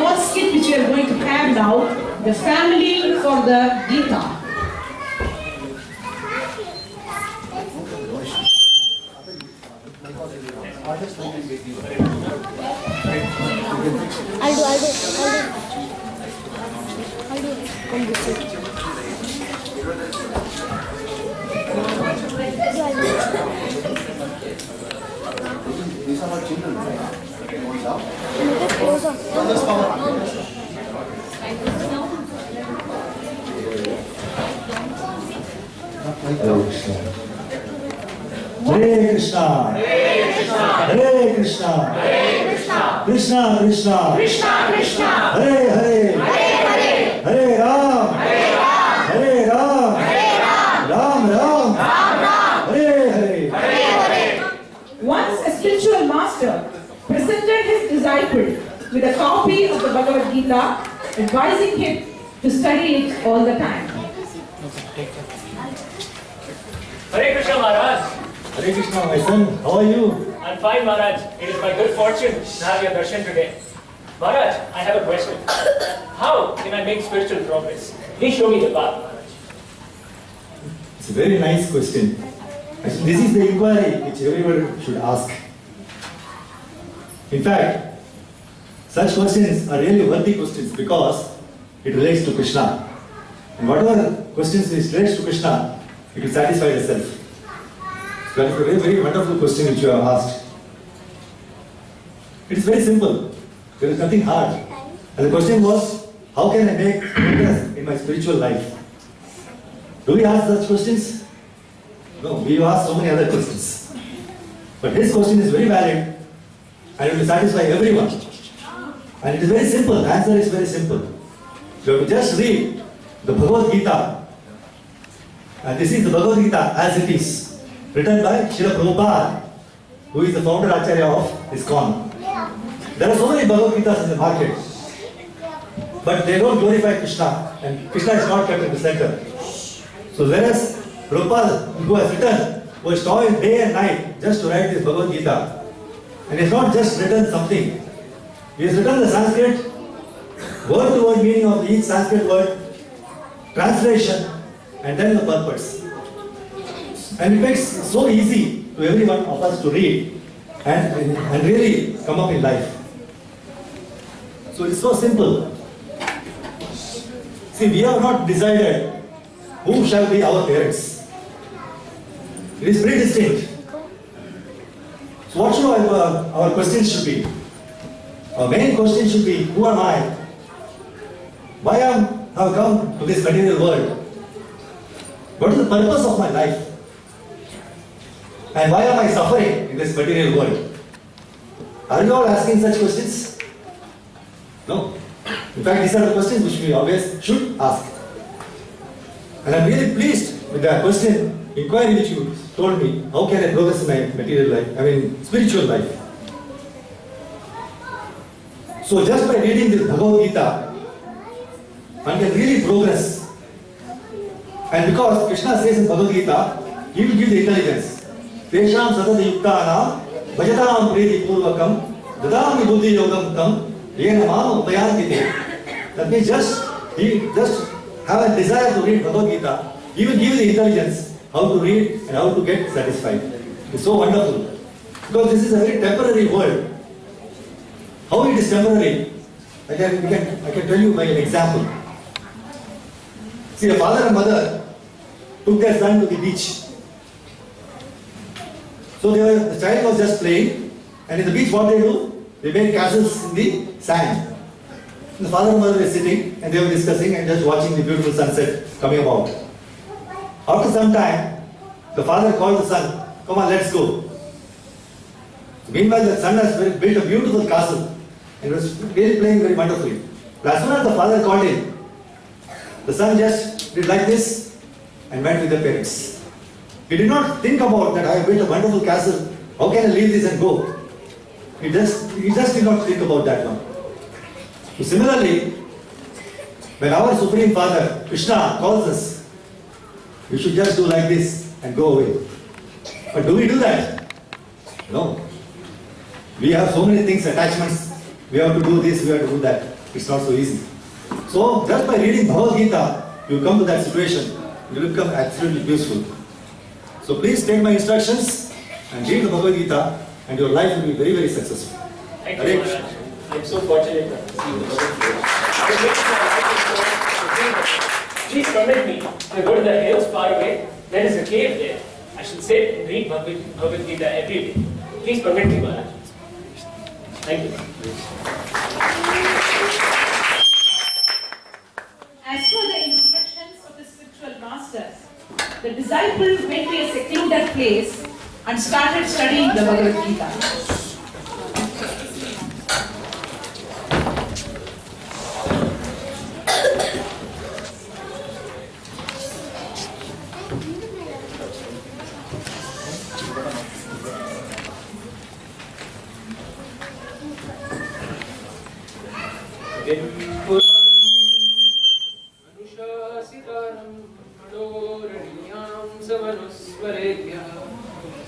small skit which we are going to have now, the family for the Gita. I'll do. Come this way. These are our children, right? Look closer. Hello, Krishna. Hare Krishna. Hare Krishna. Krishna Krishna. Hare Hare. Hare Ram. Hare Ram. Ram Ram. Hare Hare. Once a spiritual master presented his disciple with a copy of the Bhagavad Gita, advising him to study it all the time. Hare Krishna Maharaj. Hare Krishna, my son. How are you? I'm fine Maharaj. It is my good fortune to have your darshan today. Maharaj, I have a question. How can I make spiritual progress? Please show me the path, Maharaj. It's a very nice question. Actually, this is the inquiry which everyone should ask. In fact, such questions are really worthy questions because it relates to Krishna. And whatever questions which relates to Krishna, it will satisfy the self. So that is a very, very wonderful question which you have asked. It is very simple. There is nothing hard. And the question was, how can I make progress in my spiritual life? Do we ask such questions? No, we ask so many other questions. But his question is very valid and it will satisfy everyone. And it is very simple. The answer is very simple. You have to just read the Bhagavad Gita. And this is the Bhagavad Gita as it is, written by Srila Prabhupada, who is the founder Acharya of ISKCON. There are so many Bhagavad Gitas in the market, but they don't glorify Krishna, and Krishna is not kept in the center. So whereas Prabhupada, who has written, was toiled day and night just to write this Bhagavad Gita, and he has not just written something. He has written the Sanskrit, word to word meaning of each Sanskrit word, translation, and then the purpose. And it makes it so easy to every one of us to read and really come up in life. So it's so simple. See, we have not decided who shall be our parents. It is predestined. So what should our questions should be? Our main question should be, who am I? Why have I come to this material world? What is the purpose of my life? And why am I suffering in this material world? Are you all asking such questions? No. In fact, these are the questions which we always should ask. And I am really pleased with the question, inquiry which you told me. How can I progress in my material life? Spiritual life. So just by reading this Bhagavad Gita, one can really progress. And because Krishna says in Bhagavad Gita, he will give the intelligence. Tesham satati yuktanam bhajatam preti purvakam dadami buddhi yogam tam yena mam upayanti te. That means just have a desire to read Bhagavad Gita. He will give you the intelligence how to read and how to get satisfied. It's so wonderful. Because this is a very temporary world. How it is temporary? I can tell you by an example. See, a father and mother took their son to the beach. So the child was just playing, and in the beach what they do? They made castles in the sand. And the father and mother were sitting and they were discussing and just watching the beautiful sunset coming about. After some time, the father called the son, come on, let's go. Meanwhile, the son has built a beautiful castle and was really playing very wonderfully. But as soon as the father called him, the son just did like this and went with the parents. He did not think about that I have built a wonderful castle. How can I leave this and go? He just did not think about that one. So similarly, when our Supreme Father, Krishna, calls us, we should just do like this and go away. But do we do that? No. We have so many things, attachments, we have to do this, we have to do that. It's not so easy. So just by reading Bhagavad Gita, you come to that situation, you will become absolutely useful. So please take my instructions and read the Bhagavad Gita, and your life will be very, very successful. Thank you, Hare Maharaj. I'm so fortunate to see you. Please permit me to go to the hills far away. There is a cave there. I should sit and read Bhagavad Gita every day. Please permit me, Maharaj. Thank you. As per the instructions of the spiritual masters, the disciple went to a secluded place and started studying the Bhagavad Gita.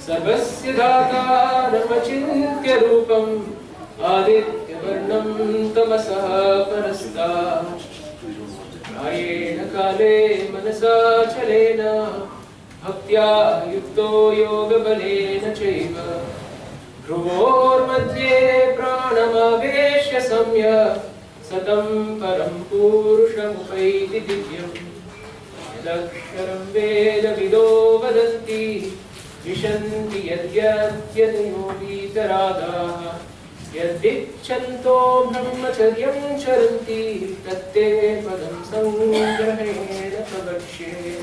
सर्वस्य दातारमचिन्त्य रूपम् आदित्यवर्णं तमसः परस्तात् प्रायेण काले मनसा चलेन भक्त्या युक्तो योगबलेन चैव भ्रुवोर्मध्ये प्राणमावेश्य सम्यक् सतं परं पुरुषमुपैति दिव्यम् यदक्षरं वेदविदो वदन्ति विशन्ति यद्यद्यतयो वीतरागाः यद्दिच्छन्तो ब्रह्मचर्यं चरन्ति तत्ते पदं सङ्ग्रहेण प्रवक्ष्ये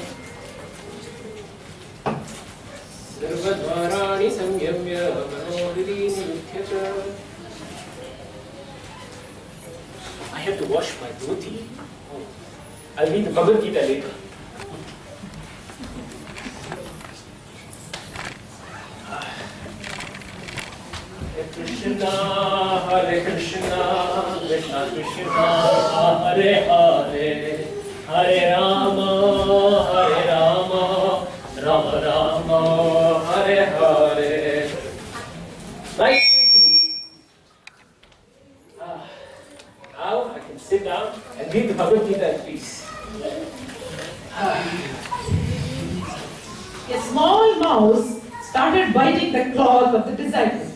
सर्वद्वाराणि संयम्य मनोहृदि निरुध्य च I have to wash my dhoti. I'll read the Bhagavad Gita later. Krishna, Hare Krishna, Krishna Krishna, Hare Hare, Hare Rama, Rama Rama, Hare Hare. Nice. Now I can sit down and read the Bhagavad Gita in peace. A small mouse started biting the cloth of the disciple.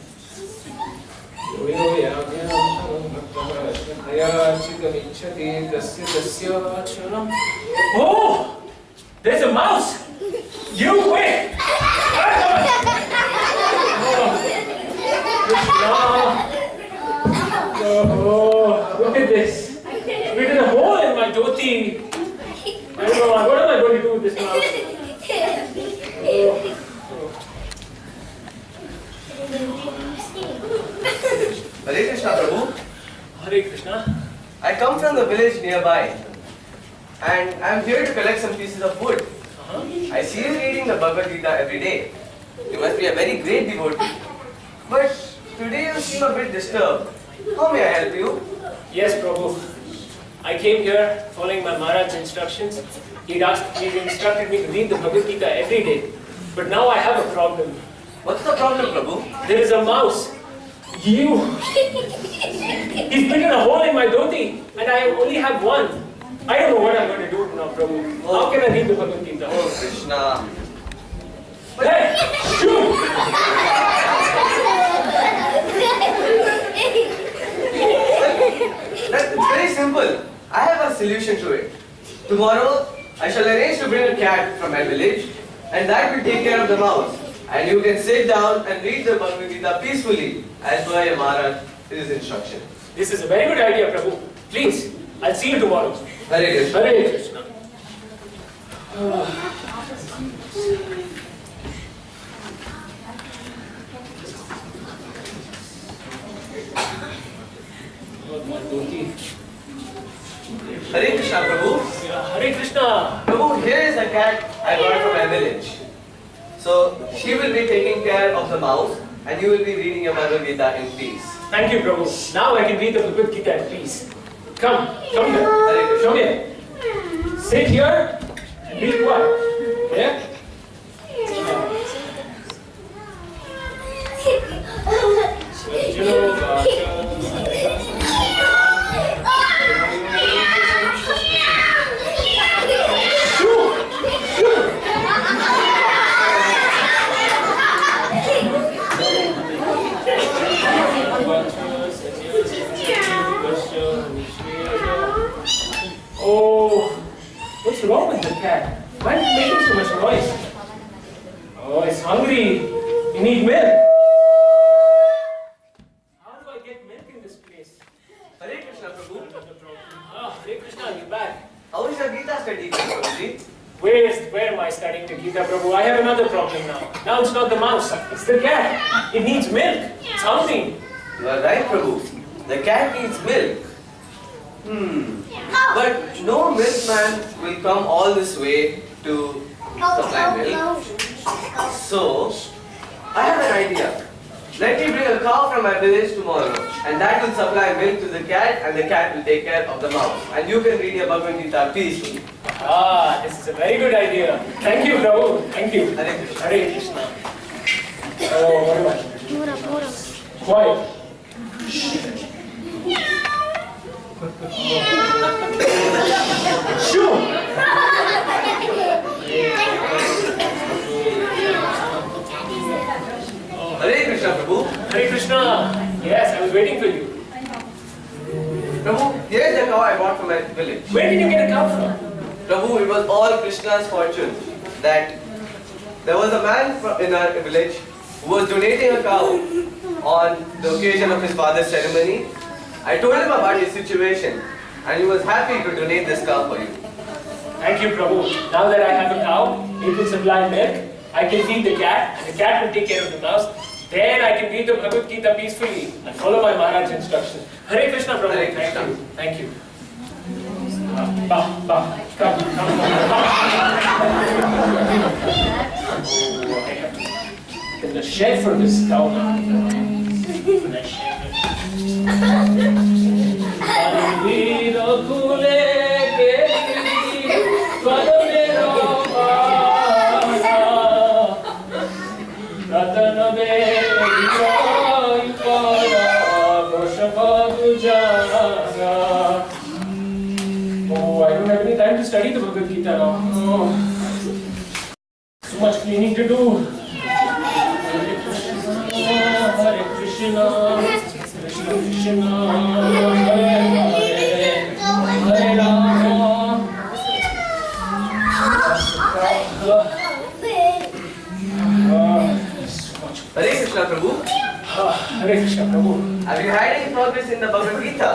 Oh, there's a mouse. You wait. Oh, look at this. We did a hole in my dhoti. I don't know, what am I going to do with this mouse? Hare Krishna, Prabhu. Hare Krishna. I come from the village nearby, and I am here to collect some pieces of wood. I see you reading the Bhagavad Gita every day. You must be a very great devotee. But today you seem a bit disturbed. How may I help you? Yes, Prabhu. I came here following my Maharaj's instructions. He instructed me to read the Bhagavad Gita every day. But now I have a problem. What's the problem, Prabhu? There is a mouse. He's bitten a hole in my dhoti, and I only have one. I don't know what I'm going to do now, Prabhu. How can I read the Bhagavad Gita? Oh, Krishna. Hey, shoot! It's very simple. I have a solution to it. Tomorrow, I shall arrange to bring a cat from my village, and that will take care of the mouse. And you can sit down and read the Bhagavad Gita peacefully, as per your Maharaj's instruction. This is a very good idea, Prabhu. Please, I'll see you tomorrow. Hare Krishna. Hare Krishna. My dhoti. Hare Krishna, Prabhu. Hare Krishna. Prabhu, here is a cat I got from my village. So, she will be taking care of the mouse, and you will be reading your Bhagavad Gita in peace. Thank you, Prabhu. Now I can read the Bhagavad Gita in peace. Come here. Hare Krishna. Come here. Sit here and be quiet. Yeah? Sajjo Vacha cat. Why is it making so much noise? Oh, it's hungry. You need milk. How do I get milk in this place? Hare Krishna, Prabhu. Ah, Hare Krishna, you're back. How is your Gita study, Prabhuji? Where am I studying the Gita, Prabhu? I have another problem now. Now it's not the mouse, it's the cat. It needs milk. It's hungry. You are right, Prabhu. The cat needs milk. But no milkman will come all this way to supply milk. So, I have an idea. Let me bring a cow from my village tomorrow, and that will supply milk to the cat, and the cat will take care of the mouse. And you can read your Bhagavad Gita peacefully. Ah, this is a very good idea. Thank you, Prabhu. Thank you. Hare Krishna. Hare Krishna. Oh, what am I? Mura. Quiet. Shoo! Hare Krishna, Prabhu. Hare Krishna. Yes, I was waiting for you. Prabhu, here is the cow I bought from my village. Where did you get a cow from? Prabhu, it was all Krishna's fortune that there was a man in our village who was donating a cow on the occasion of his father's ceremony. I told him about his situation and he was happy to donate this cow for you. Thank you, Prabhu. Now that I have a cow, it will supply milk. I can feed the cat, and the cat will take care of the mouse. Then I can read the Bhagavad Gita peacefully and follow my Maharaj's instructions. Hare Krishna, Prabhu. Hare Krishna. Thank you. Come. I have to get the shed for this cow now. Oh, I don't have any time to study the Bhagavad Gita now. Oh, so much cleaning to do. Hare Krishna, Krishna Krishna, Hare Hare, Hare Rama. Hare Krishna, Prabhu. Hare Krishna, Prabhu. Have you had any progress in the Bhagavad Gita?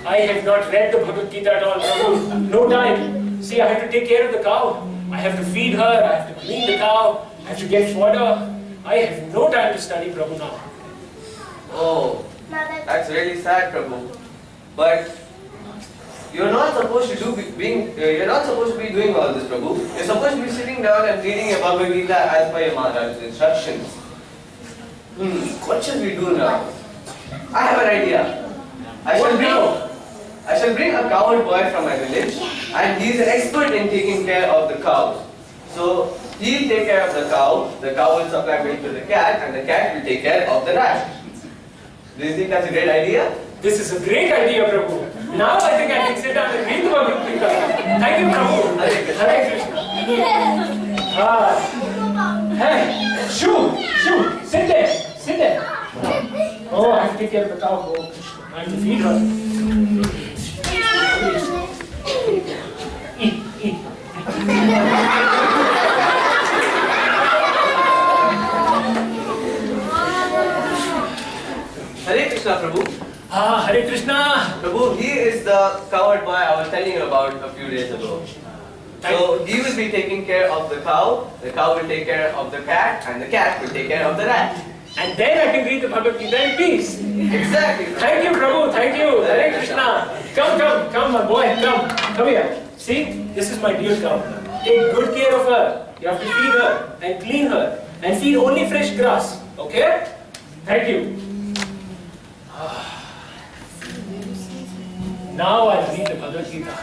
I have not read the Bhagavad Gita at all, Prabhu. No time. See, I have to take care of the cow. I have to feed her, I have to clean the cow, I have to get fodder. I have no time to study, Prabhu, now. Oh, that's really sad, Prabhu. But you're not supposed to you're not supposed to be doing all this, Prabhu. You're supposed to be sitting down and reading your Bhagavad Gita as per your Maharaj's instructions. What shall we do now? I have an idea. I shall bring a cowherd boy from my village, and he is an expert in taking care of the cows. So he'll take care of the cow will supply milk to the cat, and the cat will take care of the rat. Do you think that's a great idea? This is a great idea, Prabhu. Now I think I can sit down and read the Bhagavad Gita. Thank you, Prabhu. Hare Krishna. Hey, shoo, sit there. Oh, I have to take care of the cow. Oh, Krishna. I have to feed her. Eat. Hare Krishna, Prabhu. Hare Krishna. Prabhu, he is the cowherd boy I was telling you about a few days ago. So he will be taking care of the cow will take care of the cat, and the cat will take care of the rat. And then I can read the Bhagavad Gita in peace. Exactly. Thank you, Prabhu. Thank you. Hare Krishna. Come, my boy. Come here. See, this is my dear cow. Take good care of her. You have to feed her and clean her and feed only fresh grass. Okay? Thank you. Now I'll read the Bhagavad Gita.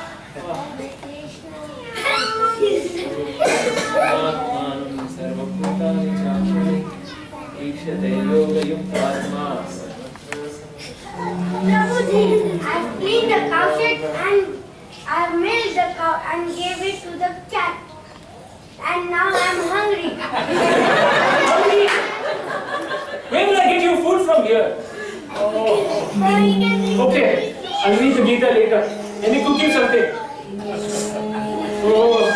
Prabhuji, I cleaned the cow shed and I milked the cow and gave it to the cat. And now I'm hungry. Where will I get you food from here? Oh. So you can Okay, I'll read the Gita later. Let me cook you something. Oh,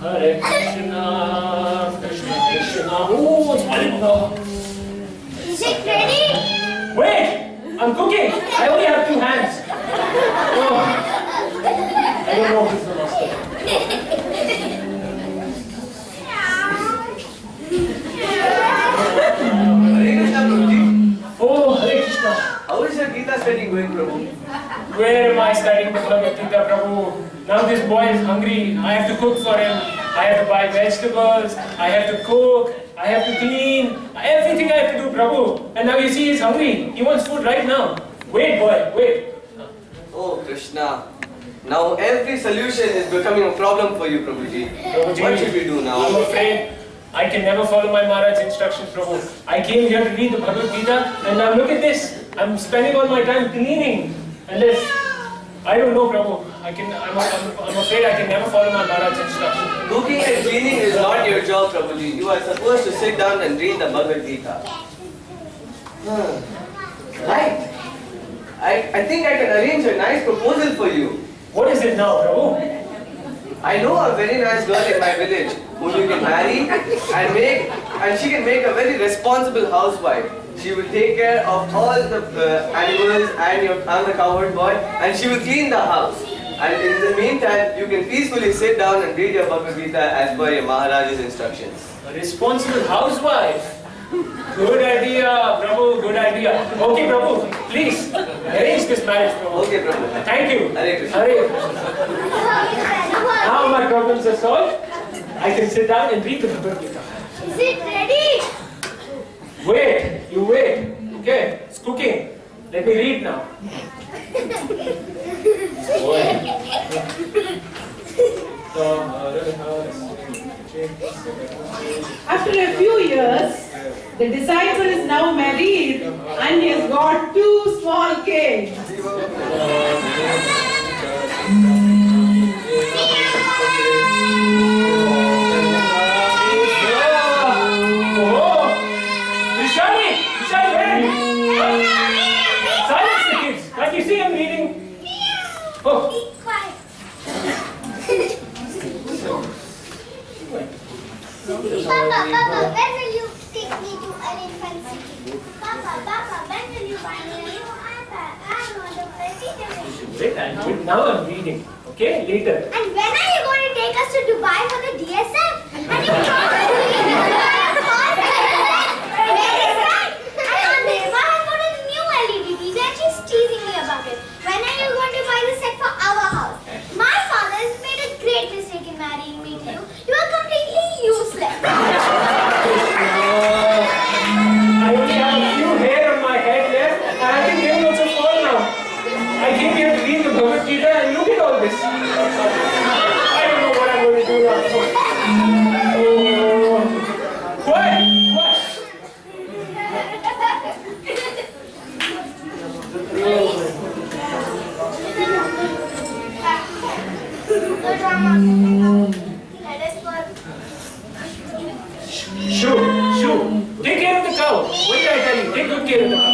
Hare Krishna, Krishna Krishna. Oh, it's Malika. Is it ready? Wait, I'm cooking. I only have 2 hands. Oh, I don't know who's the master. Hare Krishna, Prabhuji. Oh, Hare Krishna. How is your Gita study going, Prabhu? Where am I studying the Bhagavad Gita, Prabhu? Now this boy is hungry. I have to cook for him. I have to buy vegetables. I have to cook. I have to clean. Everything I have to do, Prabhu. And now you see he's hungry. He wants food right now. Wait, boy, wait. Oh, Krishna. Now every solution is becoming a problem for you, Prabhuji. Prabhuji, What should we do I'm now? afraid I can never follow my Maharaj's instructions, Prabhu. I came here to read the Bhagavad Gita, and now look at this. I'm spending all my time cleaning. Unless, I don't know, Prabhu. I'm afraid I can never follow my Maharaj's instructions. Cooking and cleaning is not your job, Prabhuji. You are supposed to sit down and read the Bhagavad Gita. Right. I think I can arrange a nice proposal for you. What is it now, Prabhu? I know a very nice girl in my village whom you can marry and she can make a very responsible housewife. She will take care of all the animals and the cowherd boy, and she will clean the house. And in the meantime, you can peacefully sit down and read your Bhagavad Gita as per your Maharaj's instructions. A responsible housewife. Good idea, Prabhu, good idea. Okay, Prabhu, please, arrange this marriage, Prabhu. Okay, Prabhu. Thank you. Hare Krishna. Hare Krishna. Now my problems are solved. I can sit down and read the Bhagavad Gita. Is it ready? Wait, you wait. Okay, it's cooking. Let me read now. After a few years, the disciple is now married and he has got 2 small kids. Silence the kids. Can't you see I'm reading? Oh. Be quiet. Papa, when will you take me to Elephant City? Papa, when will you buy me a new iPad? I want to play video games. Now I'm reading. Okay, later. And when are you going to take us to Dubai for the DSM? And you promised me And on Nirma has got a new LED TV and she's teasing me about it. When are you going to buy the set for our house? My father has made a great mistake in marrying me to you. You are completely useless. I only have a few hair on my head left, and I think they will also fall now. I came here to read the Bhagavad Gita, and look at all this. I don't know what I'm going to do now. Oh. What? No drama. Let us go. Shoo. Take care of the cow. What did I tell you? Take good care of the cow.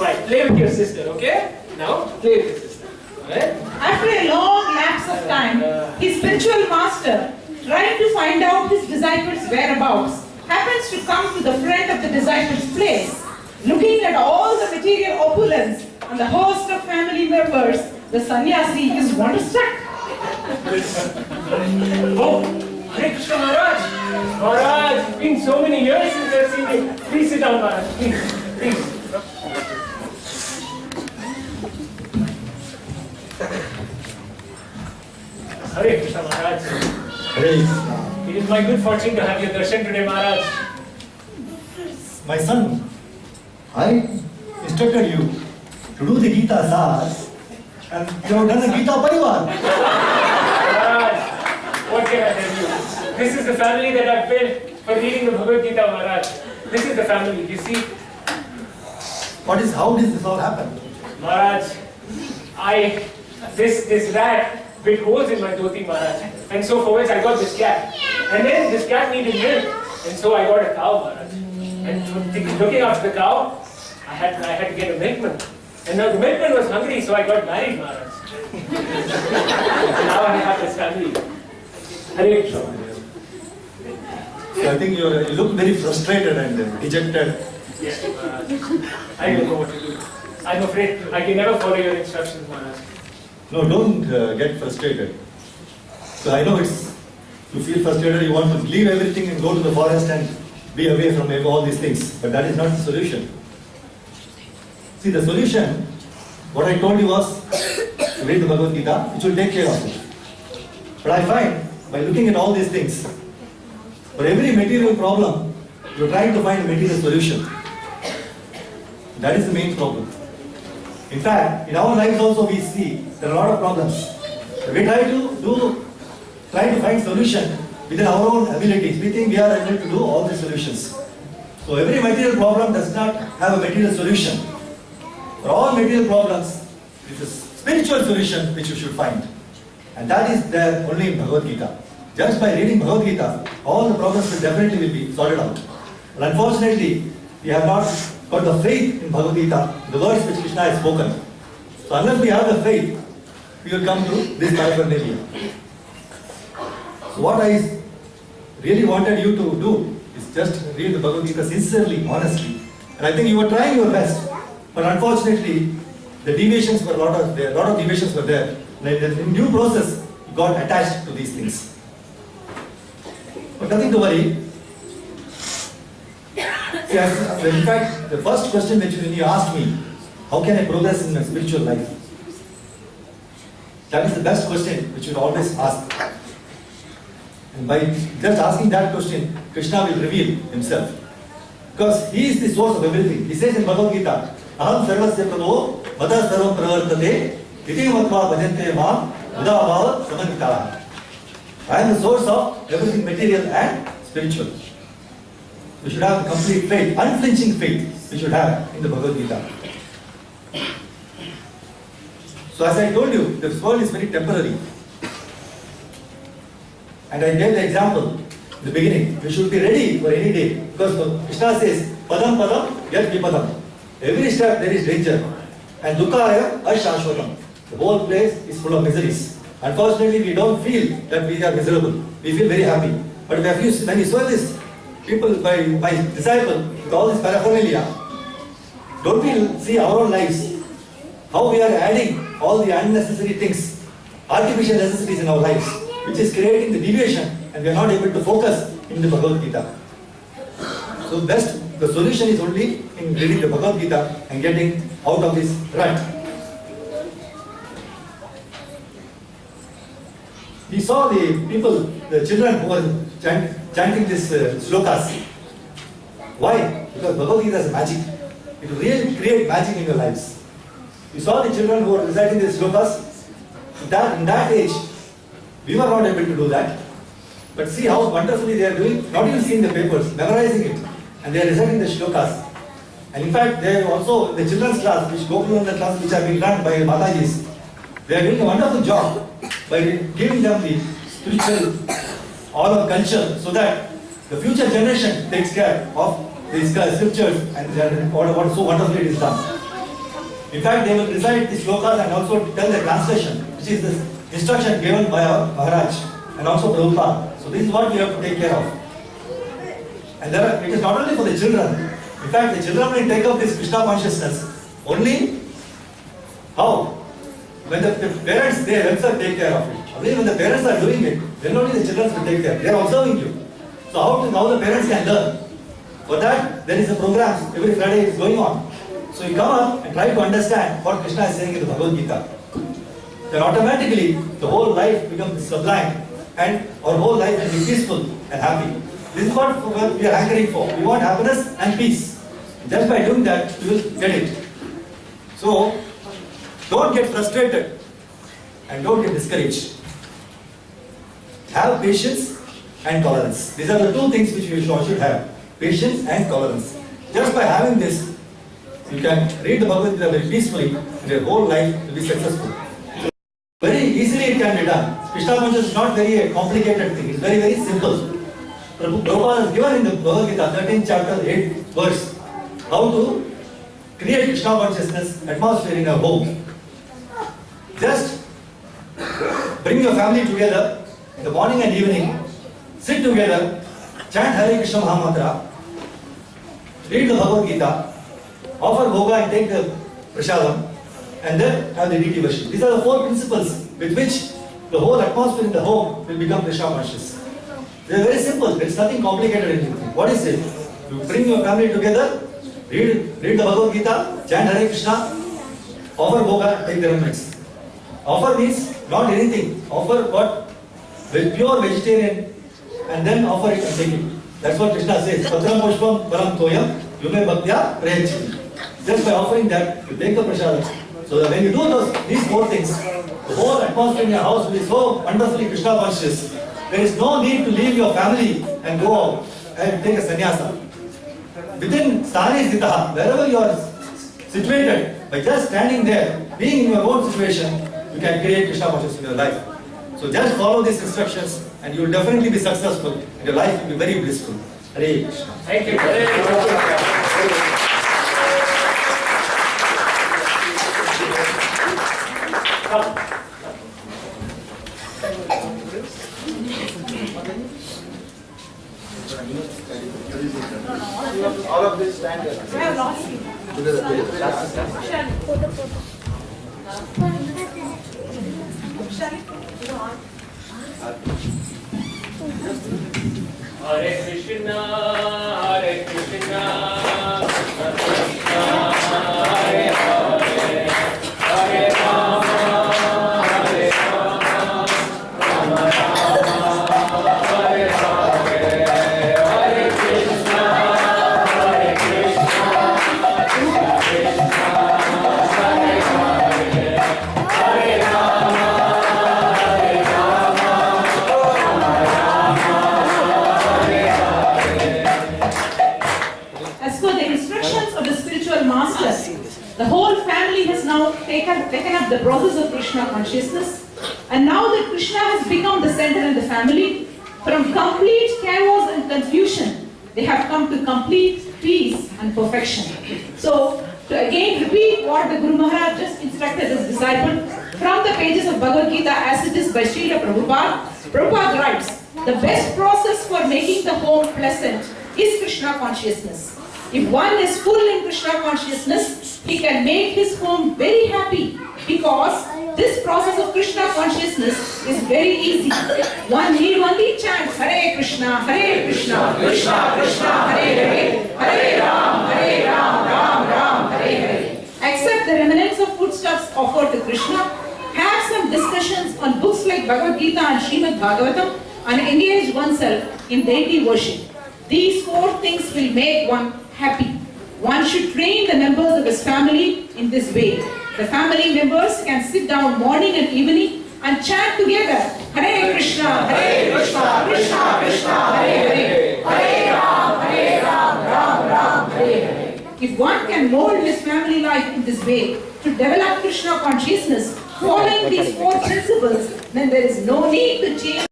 Right, play with your sister, okay? Now, play with your sister. Alright? After a long lapse of time, his spiritual master, trying to find out his disciples' whereabouts, happens to come to the front of the disciples' place. Looking at all the material opulence and the host of family members, the sannyasi is wonderstruck. Oh, Hare Krishna Maharaj. Maharaj, it's been so many years since I've seen you. Please sit down, Maharaj. Please. Hare Krishna Maharaj. Hare Krishna. It is my good fortune to have your darshan today, Maharaj. My son, I instructed you to do the Gita Sas, and you have done the Gita Parivar. Maharaj, what can I tell you? This is the family that I've built for reading the Bhagavad Gita, Maharaj. This is the family, you see. How did this all happen? Maharaj, this rat bit holes in my dhoti, Maharaj. And so for which I got this cat. And then this cat needed milk. And so I got a cow, Maharaj. And looking after the cow, I had to get a milkman. And now the milkman was hungry, so I got married, Maharaj. Now I have this family. Hare Krishna. So I think you look very frustrated and dejected. Yes, Maharaj. I don't know what to do. I'm afraid I can never follow your instructions, Maharaj. No, don't get frustrated. So I know you feel frustrated, you want to leave everything and go to the forest and be away from all these things. But that is not the solution. See, the solution, what I told you was to read the Bhagavad Gita, which will take care of it. But I find, by looking at all these things, for every material problem, you're trying to find a material solution. That is the main problem. In fact, in our lives also we see there are a lot of problems. We try to find solution within our own abilities. We think we are able to do all the solutions. So every material problem does not have a material solution. For all material problems, it is a spiritual solution which you should find. And that is there only in Bhagavad Gita. Just by reading Bhagavad Gita, all the problems will definitely be sorted out. But unfortunately, we have not got the faith in Bhagavad Gita, the words which Krishna has spoken. So unless we have the faith, we will come to this paraphernalia. So what I really wanted you to do is just read the Bhagavad Gita sincerely, honestly. And I think you were trying your best. But unfortunately, the deviations were a lot of deviations were there. And in due process, you got attached to these things. But nothing to worry. See, in fact, the first question that you asked me, how can I progress in my spiritual life? That is the best question which you always ask. And by just asking that question, Krishna will reveal himself. Because he is the source of everything. He says in Bhagavad Gita, Aham sarvasya prabho, vata sarvam pravartate, iti matva bhajante mam, udabhava samanitara. I am the source of everything material and spiritual. We should have complete faith, unflinching faith, we should have in the Bhagavad Gita. So as I told you, this world is very temporary. And I gave the example in the beginning. We should be ready for any day. Because Krishna says, Padam Padam Yat Vipadam. Every step there is danger. And Dukkaya Ashashvatam. The whole place is full of miseries. Unfortunately, we don't feel that we are miserable. We feel very happy. But when you saw this, people, my disciple, with all this paraphernalia, don't we see our own lives? How we are adding all the unnecessary things, artificial necessities in our lives, which is creating the deviation, and we are not able to focus in the Bhagavad Gita. So the solution is only in reading the Bhagavad Gita and getting out of this rut. We saw the people, the children who were chanting this slokas. Why? Because Bhagavad Gita is magic. It will really create magic in your lives. We saw the children who were reciting these slokas. In that age, we were not able to do that. But see how wonderfully they are doing, not even seeing the papers, memorizing it. And they are reciting the shlokas. And in fact, they are also the children's class, which Gokulanda class, which have been run by Matajis. They are doing a wonderful job by giving them the spiritual all of culture so that the future generation takes care of these scriptures and what so wonderfully it is done. In fact, they will recite the shlokas and also tell the translation, which is the instruction given by our Maharaj and also Prabhupada. So this is what we have to take care of. And it is not only for the children. In fact, the children will take up this Krishna consciousness only how? When the parents, they themselves take care of it. Only when the parents are doing it, then only the children will take care. They are observing you. So how the parents can learn? For that, there is a program every Friday is going on. So you come up and try to understand what Krishna is saying in the Bhagavad Gita. Then automatically, the whole life becomes sublime and our whole life will be peaceful and happy. This is what we are hankering for. We want happiness and peace. Just by doing that, you will get it. So, don't get frustrated and don't get discouraged. Have patience and tolerance. These are the two things which you should have. Patience and tolerance. Just by having this, you can read the Bhagavad Gita very peacefully and your whole life will be successful. So very easily it can be done. Krishna consciousness is not very complicated thing. It's very, very simple. Prabhupada has given in the Bhagavad Gita, 13th chapter, 8th verse, how to create Krishna consciousness atmosphere in a home. Just bring your family together in the morning and evening, sit together, chant Hare Krishna Mahamantra, read the Bhagavad Gita, offer bhoga and take the prasadam, and then have the deity worship. These are the 4 principles with which the whole atmosphere in the home will become Krishna conscious. They are very simple. There is nothing complicated in it. What is it? You bring your family together, read the Bhagavad Gita, chant Hare Krishna, offer bhoga, take the remnants. Offer means not anything. Offer what? With pure vegetarian, and then offer it and take it. That's what Krishna says. Patram pushpam param toyam yume bhaktya prayachiti. Just by offering that, you take the prasadam. So that when you do these 4 things, the whole atmosphere in your house will be so wonderfully Krishna conscious. There is no need to leave your family and go out and take a sannyasa. Within Sthani Sthitaha, wherever you are situated, by just standing there, being in your own situation, you can create Krishna consciousness in your life. So just follow these instructions and you will definitely be successful and your life will be very blissful. Hare Krishna. Thank you. Come. All of this stand there. I have lost you. Hare Krishna, Hare Krishna, Krishna Krishna, Hare Hare, Hare Rama, Hare Rama, Rama Rama, Hare Hare, Hare Krishna, Hare Krishna, Krishna Krishna, Hare Hare, Hare Rama, Hare Rama, As per the instructions of the spiritual master, the whole family has now taken up the process of Krishna consciousness, and now that Krishna has become the center in the family, from complete chaos and confusion, they have come to complete peace and perfection. So, to again repeat what the Guru Maharaj just instructed his disciple from the pages of Bhagavad Gita as it is by Srila Prabhupada, Prabhupada writes, the best process for making the home pleasant is Krishna consciousness. If one is full in Krishna consciousness, he can make his home very happy because this process of Krishna consciousness is very easy. One need only chant Hare Krishna, Krishna Krishna, Hare Hare, Hare Ram, Ram Ram, Hare Hare. Accept the remnants of foodstuffs offered to Krishna, have some discussions on books like Bhagavad Gita and Srimad Bhagavatam, and engage oneself in deity worship. These 4 things will make one happy. One should train the members of his family in this way. The family members can sit down morning and evening and chant together Hare Krishna, Krishna Krishna, Hare Hare, Hare Ram, Ram Hare Hare. If one can mold his family life in this way to develop Krishna consciousness, following these 4 principles, then there is no need to change